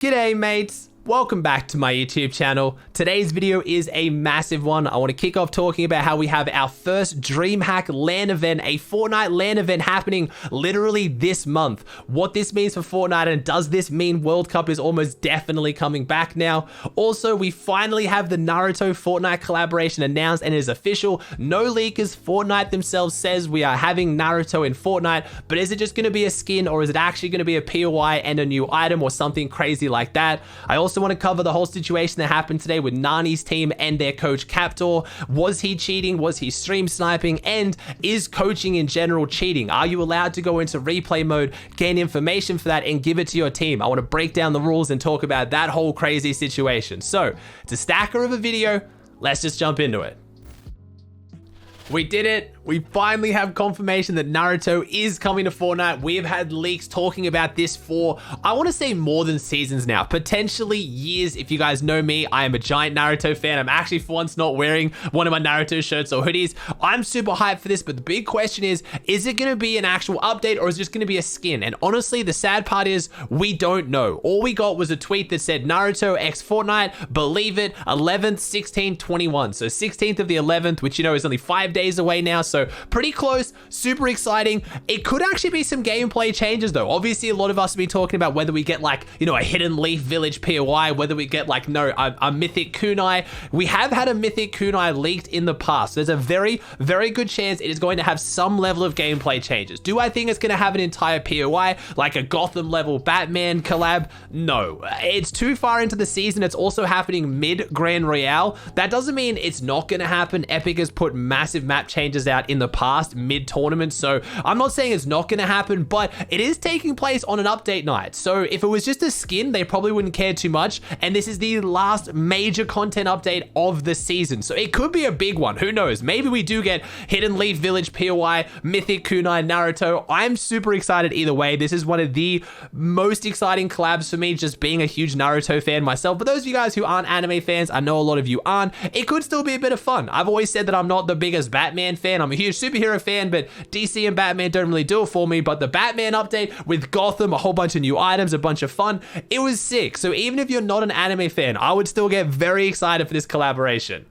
G'day mates, welcome back to my YouTube channel. Today's video is a massive one. I want to kick off talking about how we have our first DreamHack LAN event, a Fortnite LAN event happening literally this month. What this means for Fortnite, and does this mean World Cup is almost definitely coming back now? Also, we finally have the Naruto Fortnite collaboration announced and is official. No leakers, Fortnite themselves says we are having Naruto in Fortnite, but is it just going to be a skin, or is it actually going to be a POI and a new item or something crazy like that? I also want to cover the whole situation that happened today with Nani's team and their coach Captor. Was he cheating? Was he stream sniping? And is coaching in general cheating? Are you allowed to go into replay mode, gain information for that, and give it to your team? I want to break down the rules and talk about that whole crazy situation. So, it's a stacker of a video. Let's just jump into it. We did it. We finally have confirmation that Naruto is coming to Fortnite. We have had leaks talking about this for, I want to say, more than seasons now, potentially years. If you guys know me, I am a giant Naruto fan. I'm actually for once not wearing one of my Naruto shirts or hoodies. I'm super hyped for this, but the big question is it going to be an actual update or is it just going to be a skin? And honestly, the sad part is we don't know. All we got was a tweet that said Naruto X Fortnite, believe it, 11th, 16th, 21. So 16th of the 11th, which, you know, is only 5 days away now. So pretty close, super exciting. It could actually be some gameplay changes though. Obviously, a lot of us have been talking about whether we get like, you know, a hidden leaf village POI, whether we get like, a mythic kunai. We have had a mythic kunai leaked in the past. There's a very, very good chance it is going to have some level of gameplay changes. Do I think it's going to have an entire POI, like a Gotham level Batman collab? No, it's too far into the season. It's also happening mid Grand Royale. That doesn't mean it's not going to happen. Epic has put massive map changes out in the past mid tournament, so I'm not saying it's not going to happen, but it is taking place on an update night. So if it was just a skin, they probably wouldn't care too much, and this is the last major content update of the season, so it could be a big one. Who knows? Maybe we do get hidden leaf village POI, mythic kunai, Naruto. I'm super excited either way. This is one of the most exciting collabs for me, just being a huge Naruto fan myself. But those of you guys who aren't anime fans, I know a lot of you aren't, it could still be a bit of fun. I've always said that I'm not the biggest Batman fan. I'm a huge superhero fan, but DC and Batman don't really do it for me. But the Batman update with Gotham, a whole bunch of new items, a bunch of fun, it was sick. So even if you're not an anime fan, I would still get very excited for this collaboration.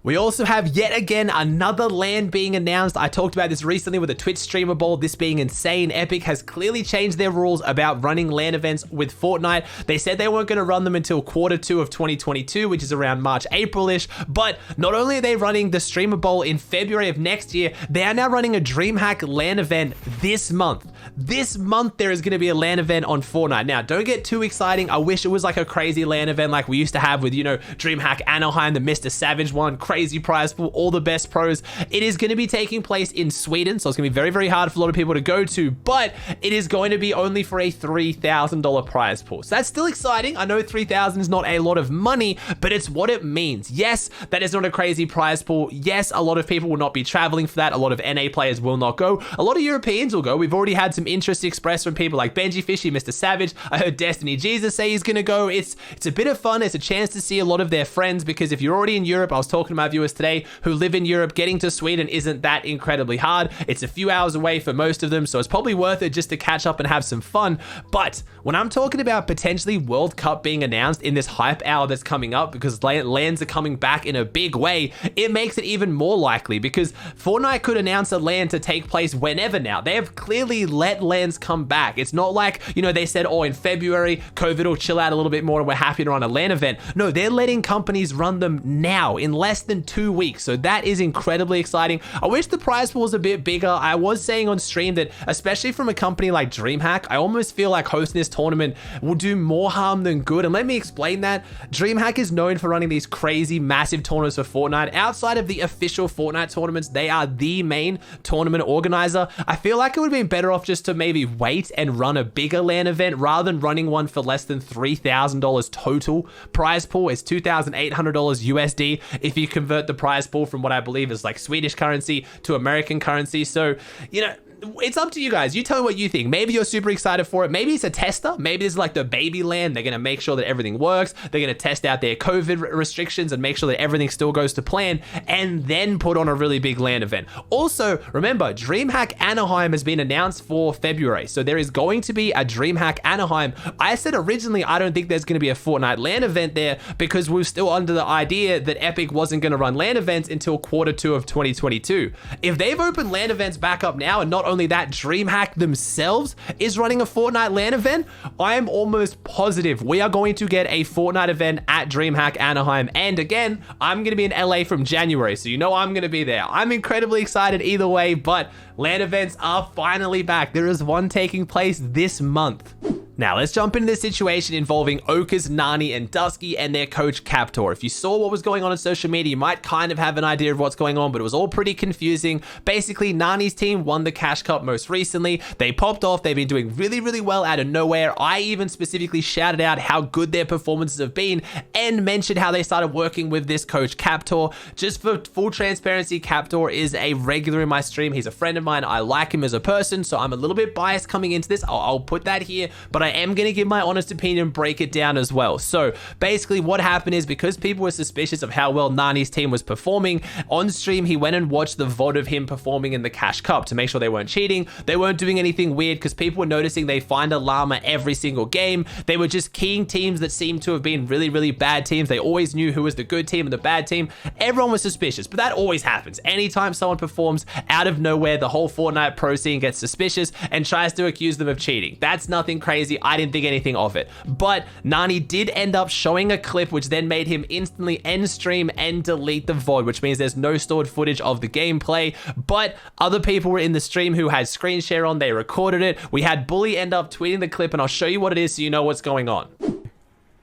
We also have yet again another LAN being announced. I talked about this recently with the Twitch streamer ball, this being insane. Epic has clearly changed their rules about running LAN events with Fortnite. They said they weren't going to run them until Q2 of 2022, which is around March, April-ish. But not only are they running the streamer bowl in February of next year, they are now running a DreamHack LAN event this month. This month, there is going to be a LAN event on Fortnite. Now, don't get too exciting. I wish it was like a crazy LAN event like we used to have with, you know, DreamHack Anaheim, the Mr. Savage one, crazy prize pool, all the best pros. It is going to be taking place in Sweden, so it's going to be very, very hard for a lot of people to go to, but it is going to be only for a $3,000 prize pool. So that's still exciting. I know $3,000 is not a lot of money, but it's what it means. Yes, that is not a crazy prize pool. Yes, a lot of people will not be traveling for that. A lot of NA players will not go. A lot of Europeans will go. We've already had some interest expressed from people like Benji Fishy, Mr. Savage. I heard Destiny Jesus say he's going to go. It's a bit of fun. It's a chance to see a lot of their friends, because if you're already in Europe, I was talking to my viewers today who live in Europe, getting to Sweden isn't that incredibly hard. It's a few hours away for most of them, so it's probably worth it just to catch up and have some fun. But when I'm talking about potentially World Cup being announced in this hype hour that's coming up, because LANs are coming back in a big way, it makes it even more likely, because Fortnite could announce a LAN to take place whenever now. They have clearly let LANs come back. It's not like, you know, they said, oh, in February, COVID will chill out a little bit more and we're happy to run a LAN event. No, they're letting companies run them now in less than 2 weeks. So that is incredibly exciting. I wish the prize pool was a bit bigger. I was saying on stream that, especially from a company like DreamHack, I almost feel like hosting this tournament will do more harm than good. And let me explain that. DreamHack is known for running these crazy, massive tournaments for Fortnite. Outside of the official Fortnite tournaments, they are the main tournament organizer. I feel like it would have been better off just to maybe wait and run a bigger LAN event rather than running one for less than $3,000 total. Prize pool is $2,800 USD if you convert the prize pool from what I believe is like Swedish currency to American currency. So, you know, it's up to you guys. You tell me what you think. Maybe you're super excited for it. Maybe it's a tester. Maybe it's like the baby land. They're going to make sure that everything works. They're going to test out their COVID restrictions and make sure that everything still goes to plan, and then put on a really big LAN event. Also, remember, DreamHack Anaheim has been announced for February. So there is going to be a DreamHack Anaheim. I said originally, I don't think there's going to be a Fortnite LAN event there because we're still under the idea that Epic wasn't going to run LAN events until Q2 of 2022. If they've opened LAN events back up now, and not only that, DreamHack themselves is running a Fortnite LAN event, I am almost positive we are going to get a Fortnite event at DreamHack Anaheim. And again, I'm going to be in LA from January, so you know I'm going to be there. I'm incredibly excited either way, but LAN events are finally back. There is one taking place this month. Now, let's jump into this situation involving Okas, Nani, and Dusky and their coach Captor. If you saw what was going on social media, you might kind of have an idea of what's going on, but it was all pretty confusing. Basically, Nani's team won the Cash Cup most recently. They popped off. They've been doing really, really well out of nowhere. I even specifically shouted out how good their performances have been and mentioned how they started working with this coach Captor. Just for full transparency, Captor is a regular in my stream. He's a friend of mine. I like him as a person, so I'm a little bit biased coming into this. I'll put that here, but I am going to give my honest opinion and break it down as well. So basically what happened is, because people were suspicious of how well Nani's team was performing, on stream he went and watched the VOD of him performing in the Cash Cup to make sure they weren't cheating. They weren't doing anything weird, because people were noticing they find a llama every single game. They were just keying teams that seemed to have been really, really bad teams. They always knew who was the good team and the bad team. Everyone was suspicious, but that always happens. Anytime someone performs out of nowhere, the whole Fortnite pro scene gets suspicious and tries to accuse them of cheating. That's nothing crazy. I didn't think anything of it. But Nani did end up showing a clip, which then made him instantly end stream and delete the VOD, which means there's no stored footage of the gameplay. But other people were in the stream who had screen share on. They recorded it. We had Bully end up tweeting the clip, and I'll show you what it is so you know what's going on.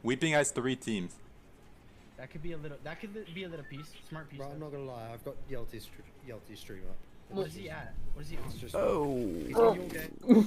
Weeping has 3 teams. That could be a little piece, smart piece. Bro, I'm not gonna lie, I've got Yelty's stream up. What is he at? What is he on? Just, Oh.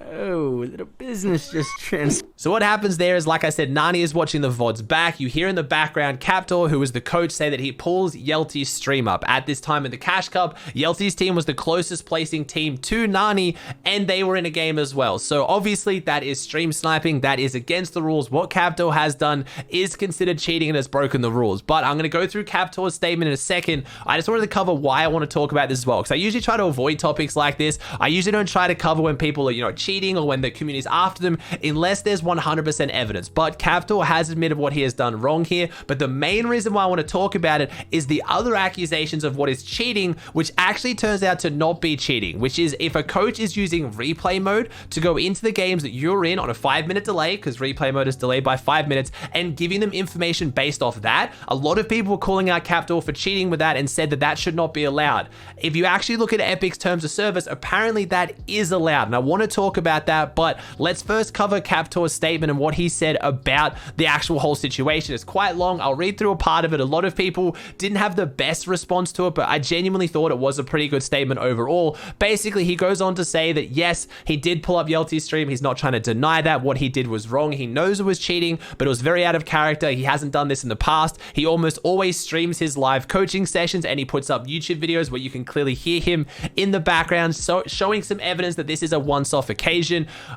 Oh, little business just trans. So what happens there is, like I said, Nani is watching the VODs back. You hear in the background Captor, who is the coach, say that he pulls Yelty's stream up. At this time in the Cash Cup, Yelty's team was the closest placing team to Nani, and they were in a game as well. So obviously that is stream sniping. That is against the rules. What Captor has done is considered cheating and has broken the rules. But I'm going to go through Captor's statement in a second. I just wanted to cover why I want to talk about this as well, because I usually try to avoid topics like this. I usually don't try to cover when people are, cheating or when the community is after them, unless there's 100% evidence. But Captor has admitted what he has done wrong here. But the main reason why I want to talk about it is the other accusations of what is cheating, which actually turns out to not be cheating, which is if a coach is using replay mode to go into the games that you're in on a 5-minute delay, because replay mode is delayed by 5 minutes, and giving them information based off that. A lot of people were calling out Captor for cheating with that and said that that should not be allowed. If you actually look at Epic's terms of service, apparently that is allowed, and I want to talk about that, but let's first cover Captor's statement and what he said about the actual whole situation. It's quite long. I'll read through a part of it. A lot of people didn't have the best response to it, but I genuinely thought it was a pretty good statement overall. Basically, he goes on to say that yes, he did pull up Yelty's stream. He's not trying to deny that. What he did was wrong. He knows it was cheating, but it was very out of character. He hasn't done this in the past. He almost always streams his live coaching sessions, and he puts up YouTube videos where you can clearly hear him in the background, so showing some evidence that this is a once-off occasion.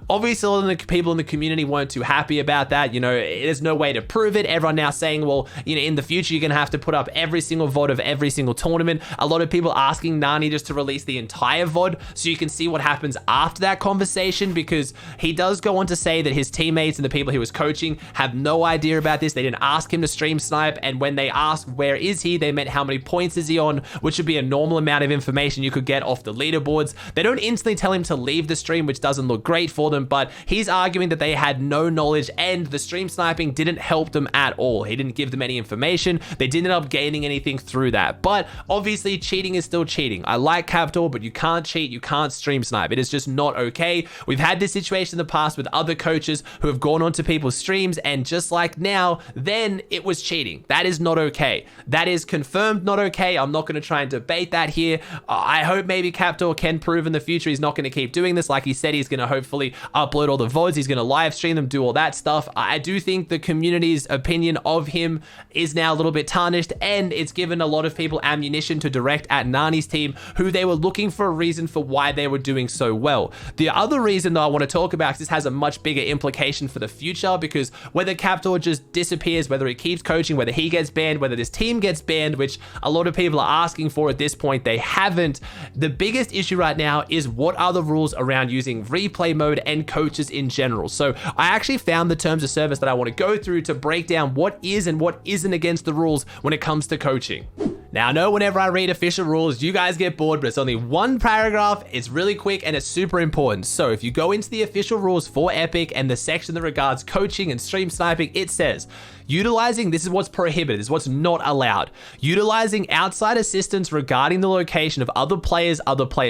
Obviously, all of the people in the community weren't too happy about that. There's no way to prove it. Everyone now saying, well, in the future, you're going to have to put up every single VOD of every single tournament. A lot of people asking Nani just to release the entire VOD so you can see what happens after that conversation, because he does go on to say that his teammates and the people he was coaching have no idea about this. They didn't ask him to stream snipe, and when they asked where is he, they meant how many points is he on, which would be a normal amount of information you could get off the leaderboards. They don't instantly tell him to leave the stream, which doesn't look great for them, but he's arguing that they had no knowledge and the stream sniping didn't help them at all. He didn't give them any information. They didn't end up gaining anything through that. But obviously, cheating is still cheating. I like Captor, but you can't cheat. You can't stream snipe. It is just not okay. We've had this situation in the past with other coaches who have gone onto people's streams, and just like now, then it was cheating. That is not okay. That is confirmed not okay. I'm not going to try and debate that here. I hope maybe Captor can prove in the future he's not going to keep doing this. Like he said, he's going to hopefully hopefully upload all the VODs. He's going to live stream them, do all that stuff. I do think the community's opinion of him is now a little bit tarnished, and it's given a lot of people ammunition to direct at Nani's team, who they were looking for a reason for why they were doing so well. The other reason that I want to talk about, because this has a much bigger implication for the future, because whether Captor just disappears, whether he keeps coaching, whether he gets banned, whether this team gets banned, which a lot of people are asking for at this point, they haven't. The biggest issue right now is what are the rules around using replay mode and coaches in general. So I actually found the terms of service that I want to go through to break down what is and what isn't against the rules when it comes to coaching. Now, I know whenever I read official rules, you guys get bored, but it's only one paragraph. It's really quick and it's super important. So if you go into the official rules for Epic and the section that regards coaching and stream sniping, it says, utilizing, this is what's prohibited, this is what's not allowed. Utilizing outside assistance regarding the location of other players'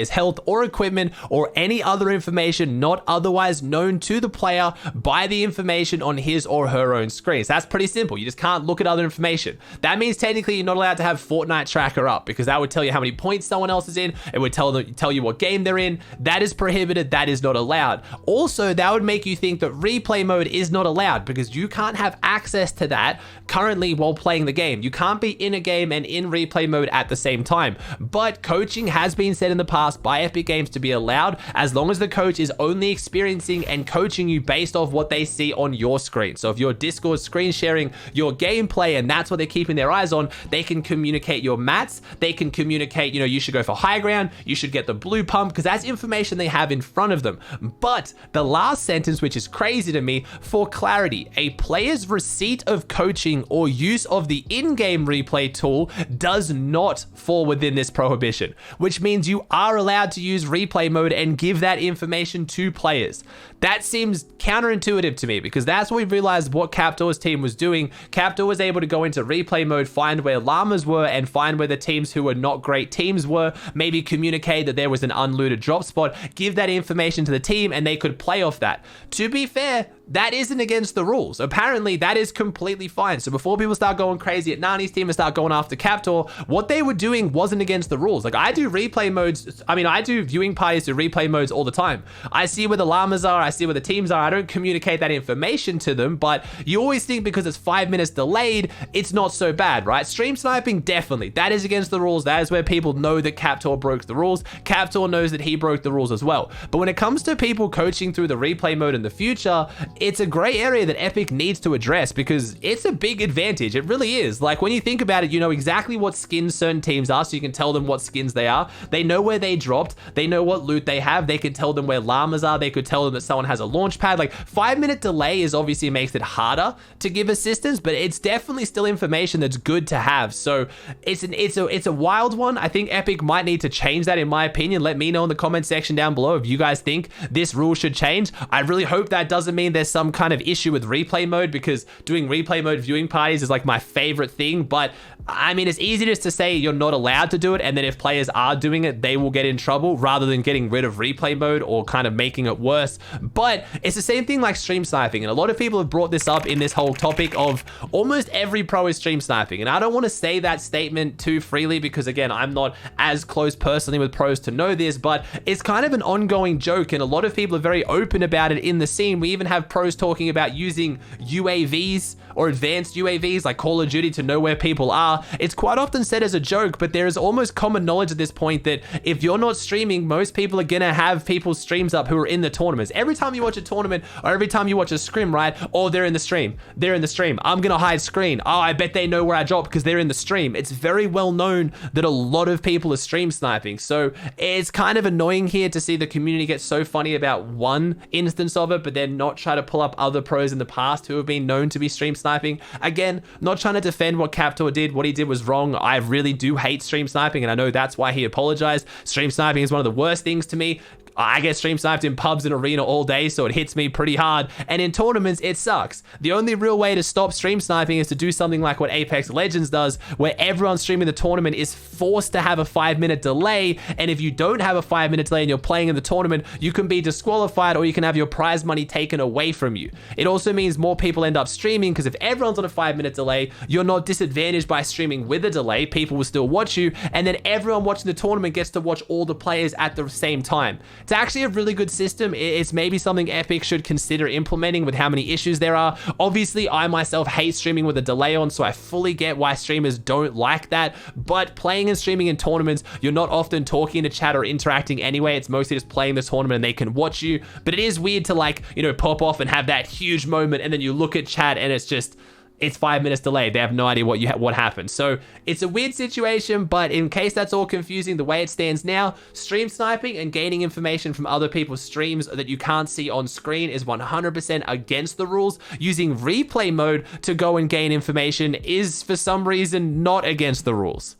health or equipment, or any other information not otherwise known to the player by the information on his or her own screen. So that's pretty simple. You just can't look at other information. That means technically you're not allowed to have Fortnite tracker up, because that would tell you how many points someone else is in. It would tell you what game they're in. That is prohibited. That is not allowed. Also, that would make you think that replay mode is not allowed, because you can't have access to that currently while playing the game. You can't be in a game and in replay mode at the same time. But coaching has been said in the past by Epic Games to be allowed, as long as the coach is only experiencing and coaching you based off what they see on your screen. So if your Discord screen sharing your gameplay and that's what they're keeping their eyes on, they can communicate your mats. They can communicate, you know, you should go for high ground, you should get the blue pump, because that's information they have in front of them. But the last sentence, which is crazy to me, for clarity, a player's receipt of coaching or use of the in-game replay tool does not fall within this prohibition, which means you are allowed to use replay mode and give that information to players. That seems counterintuitive to me, because that's what we realized what Captor's team was doing. Captor was able to go into replay mode, find where llamas were and find where the teams who were not great teams were, maybe communicate that there was an unlooted drop spot, give that information to the team, and they could play off that. To be fair, that isn't against the rules. Apparently, that is completely fine. So before people start going crazy at Nani's team and start going after Captor, what they were doing wasn't against the rules. Like, I do replay modes. I mean, I do viewing parties to replay modes all the time. I see where the llamas are. I see where the teams are. I don't communicate that information to them, but you always think because it's 5 minutes delayed, it's not so bad, right? Stream sniping, definitely. That is against the rules. That is where people know that Captor broke the rules. Captor knows that he broke the rules as well. But when it comes to people coaching through the replay mode in the future, it's a gray area that Epic needs to address, because it's a big advantage. It really is. Like, when you think about it, you know exactly what skins certain teams are, so you can tell them what skins they are. They know where they dropped. They know what loot they have. They could tell them where llamas are. They could tell them that someone has a launch pad. Like, 5 minute delay is obviously makes it harder to give assistance, but it's definitely still information that's good to have. So it's a wild one. I think Epic might need to change that, in my opinion. Let me know in the comment section down below if you guys think this rule should change. I really hope that doesn't mean there's some kind of issue with replay mode, because doing replay mode viewing parties is like my favorite thing. But I mean, it's easy just to say you're not allowed to do it, and then if players are doing it, they will get in trouble, rather than getting rid of replay mode or kind of making it worse. But it's the same thing like stream sniping, and a lot of people have brought this up in this whole topic of almost every pro is stream sniping. And I don't want to say that statement too freely, because again, I'm not as close personally with pros to know this, but it's kind of an ongoing joke, and a lot of people are very open about it in the scene. We even have pros talking about using UAVs or advanced UAVs like Call of Duty to know where people are. It's quite often said as a joke, but there is almost common knowledge at this point that if you're not streaming, most people are gonna have people's streams up who are in the tournaments. Every time you watch a tournament or every time you watch a scrim, right? Oh, they're in the stream. They're in the stream. I'm gonna hide screen. Oh, I bet they know where I drop because they're in the stream. It's very well known that a lot of people are stream sniping. So it's kind of annoying here to see the community get so funny about one instance of it, but then not try to pull up other pros in the past who have been known to be stream sniping. Again, not trying to defend what Captor did. What he did was wrong. I really do hate stream sniping, and I know that's why he apologized. Stream sniping is one of the worst things to me. I get stream sniped in pubs and arena all day, so it hits me pretty hard. And in tournaments, it sucks. The only real way to stop stream sniping is to do something like what Apex Legends does, where everyone streaming the tournament is forced to have a 5 minute delay. And if you don't have a 5 minute delay and you're playing in the tournament, you can be disqualified, or you can have your prize money taken away from you. It also means more people end up streaming, because if everyone's on a 5 minute delay, you're not disadvantaged by streaming with a delay. People will still watch you, and then everyone watching the tournament gets to watch all the players at the same time. It's actually a really good system. It's maybe something Epic should consider implementing with how many issues there are. Obviously, I myself hate streaming with a delay on, so I fully get why streamers don't like that. But playing and streaming in tournaments, you're not often talking to chat or interacting anyway. It's mostly just playing the tournament and they can watch you. But it is weird to, like, you know, pop off and have that huge moment and then you look at chat and it's 5 minutes delayed. They have no idea what happened. So it's a weird situation, but in case that's all confusing, the way it stands now, stream sniping and gaining information from other people's streams that you can't see on screen is 100% against the rules. Using replay mode to go and gain information is, for some reason, not against the rules.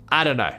I don't know.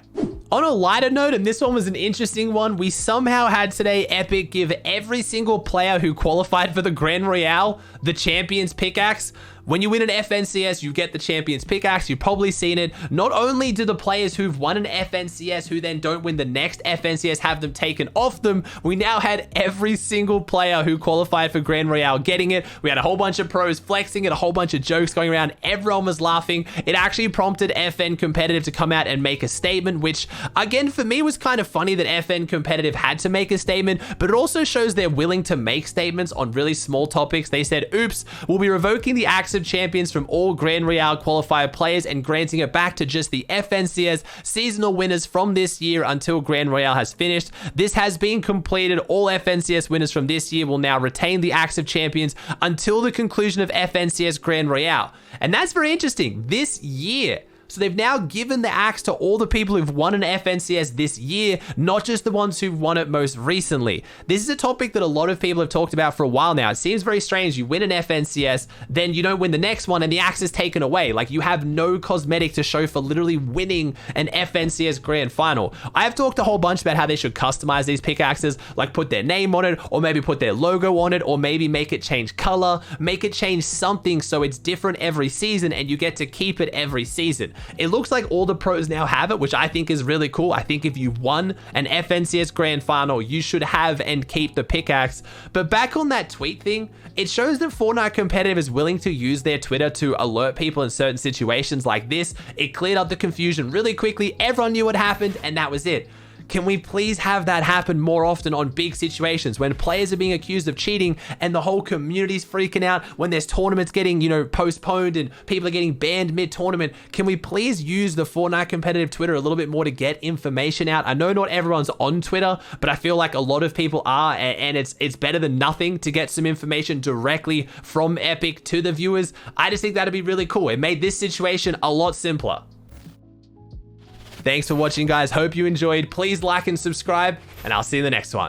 On a lighter note, and this one was an interesting one, we somehow had today Epic give every single player who qualified for the Grand Royale the Champions Pickaxe. When you win an FNCS, you get the Champions Pickaxe. You've probably seen it. Not only do the players who've won an FNCS who then don't win the next FNCS have them taken off them, we now had every single player who qualified for Grand Royale getting it. We had a whole bunch of pros flexing it, a whole bunch of jokes going around. Everyone was laughing. It actually prompted FN Competitive to come out and make a statement, which again, for me was kind of funny that FN Competitive had to make a statement, but it also shows they're willing to make statements on really small topics. They said, oops, we'll be revoking the acts of champions from all Grand Royale qualifier players and granting it back to just the FNCS seasonal winners from this year until Grand Royale has finished. This has been completed. All FNCS winners from this year will now retain the acts of champions until the conclusion of FNCS Grand Royale. And that's very interesting. This year. So they've now given the axe to all the people who've won an FNCS this year, not just the ones who've won it most recently. This is a topic that a lot of people have talked about for a while now. It seems very strange. You win an FNCS, then you don't win the next one and the axe is taken away. Like, you have no cosmetic to show for literally winning an FNCS Grand Final. I have talked a whole bunch about how they should customize these pickaxes, like put their name on it, or maybe put their logo on it, or maybe make it change color, make it change something so it's different every season and you get to keep it every season. It looks like all the pros now have it, which I think is really cool. I think if you won an FNCS Grand Final, you should have and keep the pickaxe. But back on that tweet thing, it shows that Fortnite Competitive is willing to use their Twitter to alert people in certain situations like this. It cleared up the confusion really quickly. Everyone knew what happened, and that was it. Can we please have that happen more often on big situations when players are being accused of cheating and the whole community's freaking out, when there's tournaments getting, you know, postponed and people are getting banned mid-tournament? Can we please use the Fortnite Competitive Twitter a little bit more to get information out? I know not everyone's on Twitter, but I feel like a lot of people are, and it's better than nothing to get some information directly from Epic to the viewers. I just think that'd be really cool. It made this situation a lot simpler. Thanks for watching, guys. Hope you enjoyed. Please like and subscribe, and I'll see you in the next one.